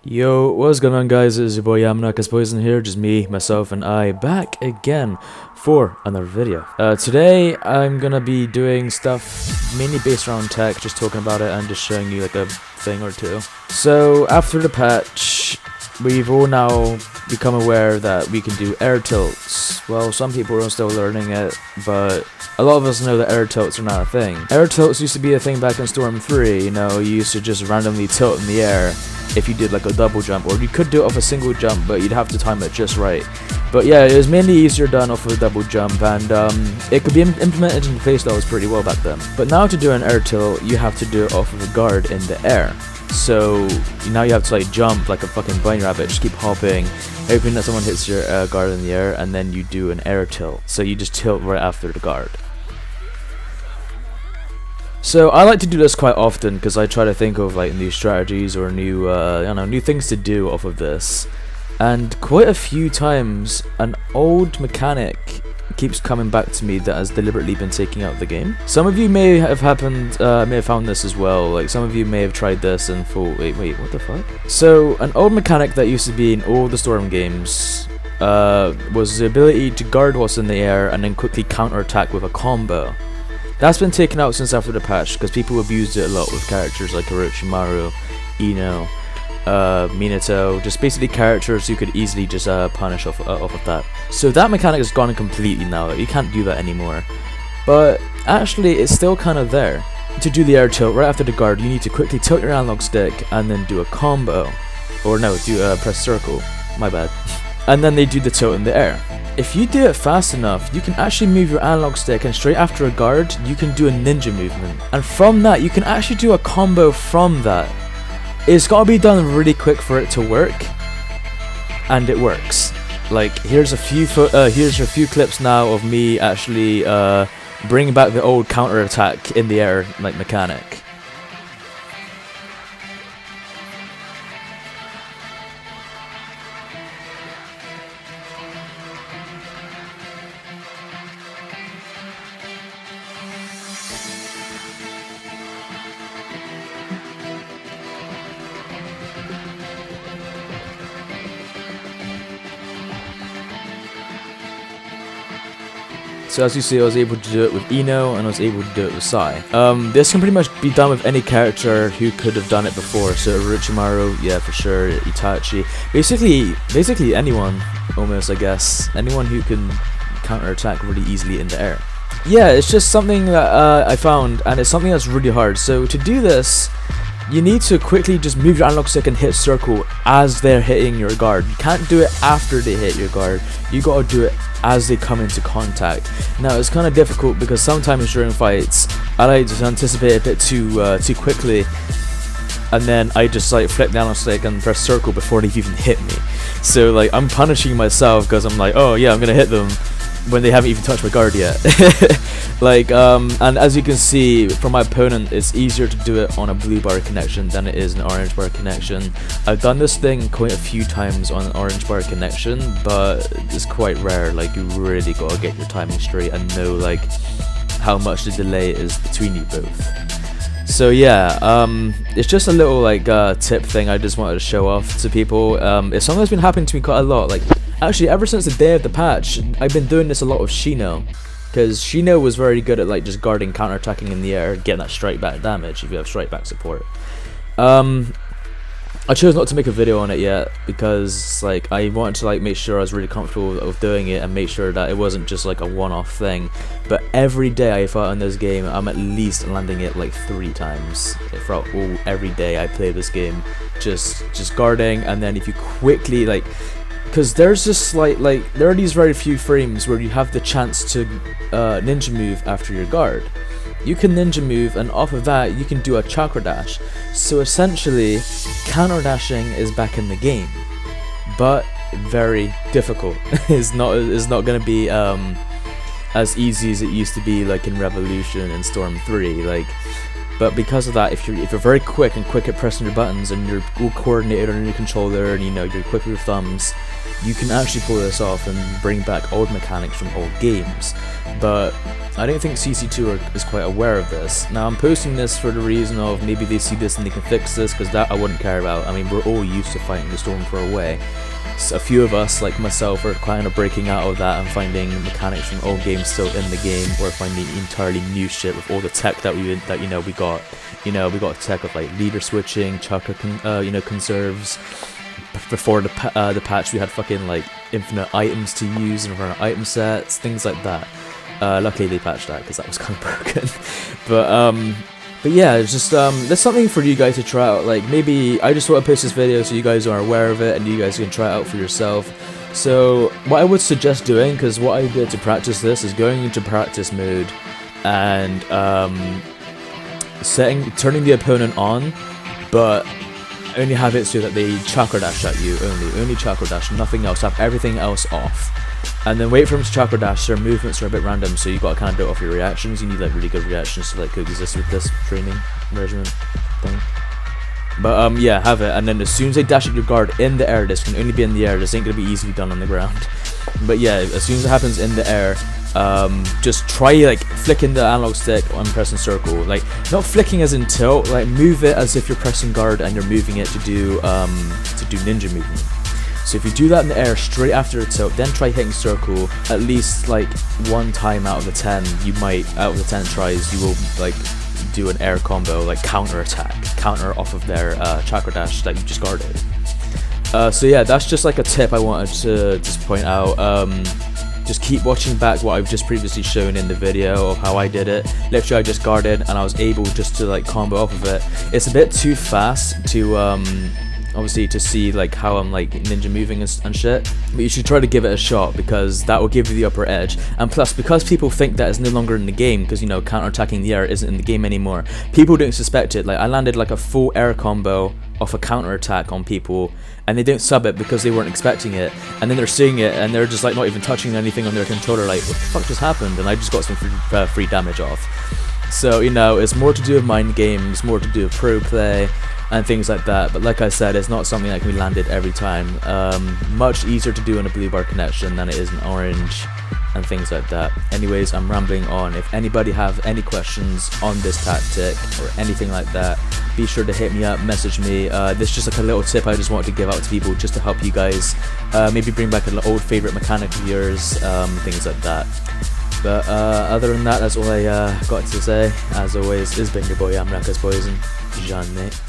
Yo, what's going on guys, it's your boy Yamanaka's Poison here, just me, myself and I, back again for another video. Today I'm gonna be doing stuff mainly based around tech, just talking about it and just showing you like a thing or two. So after the patch, we've all now become aware that we can do air tilts. Well, some people are still learning it, but a lot of us know that air tilts are not a thing. Air tilts used to be a thing back in Storm 3, you know, you used to just randomly tilt in the air if you did like a double jump, or you could do it off a single jump, but you'd have to time it just right. But yeah, it was mainly easier done off of a double jump, and it could be implemented in playstyles pretty well back then. But now to do an air tilt, you have to do it off of a guard in the air. So now you have to like jump like a fucking bunny rabbit, just keep hopping, hoping that someone hits your guard in the air, and then you do an air tilt. So you just tilt right after the guard. So I like to do this quite often because I try to think of like new strategies or new, new things to do off of this. And quite a few times, an old mechanic keeps coming back to me that has deliberately been taking out the game. Some of you may have found this as well. Like some of you may have tried this and thought, wait, what the fuck? So an old mechanic that used to be in all the Storm games was the ability to guard what's in the air and then quickly counterattack with a combo. That's been taken out since after the patch because people abused it a lot with characters like Orochimaru, Ino, Minato, just basically characters who could easily just punish off of that. So that mechanic is gone completely now, you can't do that anymore. But actually it's still kind of there. To do the air tilt right after the guard, you need to quickly tilt your analog stick and then do a combo. Or no, press circle, my bad. And then they do the tilt in the air. If you do it fast enough, you can actually move your analog stick, and straight after a guard, you can do a ninja movement. And from that, you can actually do a combo from that. It's gotta be done really quick for it to work, and it works. Like here's a few clips now of me actually bringing back the old counter attack in the air like mechanic. So as you see, I was able to do it with Ino, and I was able to do it with Sai. This can pretty much be done with any character who could have done it before. So Orochimaru, yeah, for sure. Itachi, basically anyone, almost, I guess. Anyone who can counterattack really easily in the air. Yeah, it's just something that I found, and it's something that's really hard. So to do this, you need to quickly just move your analog stick and hit circle as they're hitting your guard. You can't do it after they hit your guard. You gotta do it as they come into contact. Now it's kind of difficult because sometimes during fights I like to anticipate a bit too quickly, and then I just like flip the analog stick and press circle before they've even hit me. So like I'm punishing myself because I'm like, oh yeah, I'm gonna hit them when they haven't even touched my guard yet. Like and as you can see from my opponent, it's easier to do it on a blue bar connection than it is an orange bar connection. I've done this thing quite a few times on an orange bar connection, but it's quite rare. Like you really gotta get your timing straight and know like how much the delay is between you both. So yeah, it's just a little like tip thing I just wanted to show off to people. It's something that's been happening to me quite a lot. Like actually ever since the day of the patch, I've been doing this a lot with Shino, because Shino was very good at like just guarding, counterattacking in the air, getting that strike back damage if you have strike back support. I chose not to make a video on it yet because like I wanted to like make sure I was really comfortable with doing it and make sure that it wasn't just like a one-off thing. But every day I fight in this game, I'm at least landing it like 3 times. Throughout every day I play this game, just guarding, and then if you quickly like, because there's just there are these very few frames where you have the chance to ninja move after your guard. You can ninja move, and off of that you can do a chakra dash. So essentially counter dashing is back in the game, but very difficult. It's not gonna be as easy as it used to be like in Revolution and Storm 3. Like But because of that, if you're very quick at pressing your buttons, and you're all coordinated on your controller, and you know you're quick with your thumbs, you can actually pull this off and bring back old mechanics from old games. But I don't think CC2 is quite aware of this. Now I'm posting this for the reason of maybe they see this and they can fix this, because that I wouldn't care about. I mean, we're all used to fighting the storm for a way. So a few of us, like myself, are kind of breaking out of that and finding mechanics from old games still in the game, or finding entirely new shit with all the tech that we got. We got tech of like leader switching, chakra conserves. Before the patch, we had fucking like infinite items to use and infinite item sets, things like that. Luckily they patched that because that was kind of broken. But yeah, it's just there's something for you guys to try out. Like, maybe I just want to post this video so you guys are aware of it and you guys can try it out for yourself. So what I would suggest doing, because what I did to practice this, is going into practice mode and turning the opponent on, but only have it so that they chakra dash at you only chakra dash, nothing else. Have everything else off, and then wait for them to chakra dash. Their movements are a bit random, so you got to kind of do it off your reactions. You need like really good reactions to like coexist with this training regimen thing. But yeah, have it, and then as soon as they dash at your guard in the air, this can only be in the air. This ain't gonna be easily done on the ground. But yeah, as soon as it happens in the air, just try like flicking the analog stick and pressing circle. Like, not flicking as in tilt, like move it as if you're pressing guard and you're moving it to do ninja movement. So if you do that in the air straight after a tilt, then try hitting circle at least like one time out of the 10. You might, out of the 10 tries, you will like do an air combo, like counter off of their chakra dash that you just guarded. So yeah, that's just like a tip I wanted to just point out. Just keep watching back what I've just previously shown in the video of how I did it. Literally, I just guarded and I was able just to like combo off of it. It's a bit too fast to obviously to see like how I'm like ninja moving and shit, but you should try to give it a shot, because that will give you the upper edge. And plus, because people think that it's no longer in the game, because you know counter-attacking the air isn't in the game anymore, people don't suspect it. Like, I landed like a full air combo off a counter attack on people, and they don't sub it because they weren't expecting it, and then they're seeing it and they're just like not even touching anything on their controller, like, what the fuck just happened? And I just got some free damage off. So, you know, it's more to do with mind games, more to do with pro play and things like that. But like I said, it's not something that can be landed every time. Much easier to do in a blue bar connection than it is in orange and things like that. Anyways, I'm rambling on. If anybody have any questions on this tactic or anything like that, be sure to hit me up, message me. This is just like a little tip I just wanted to give out to people, just to help you guys maybe bring back an old favorite mechanic of yours, things like that. But other than that, that's all I got to say. As always, it's been your boy Amrakas Poison, Jean, mate.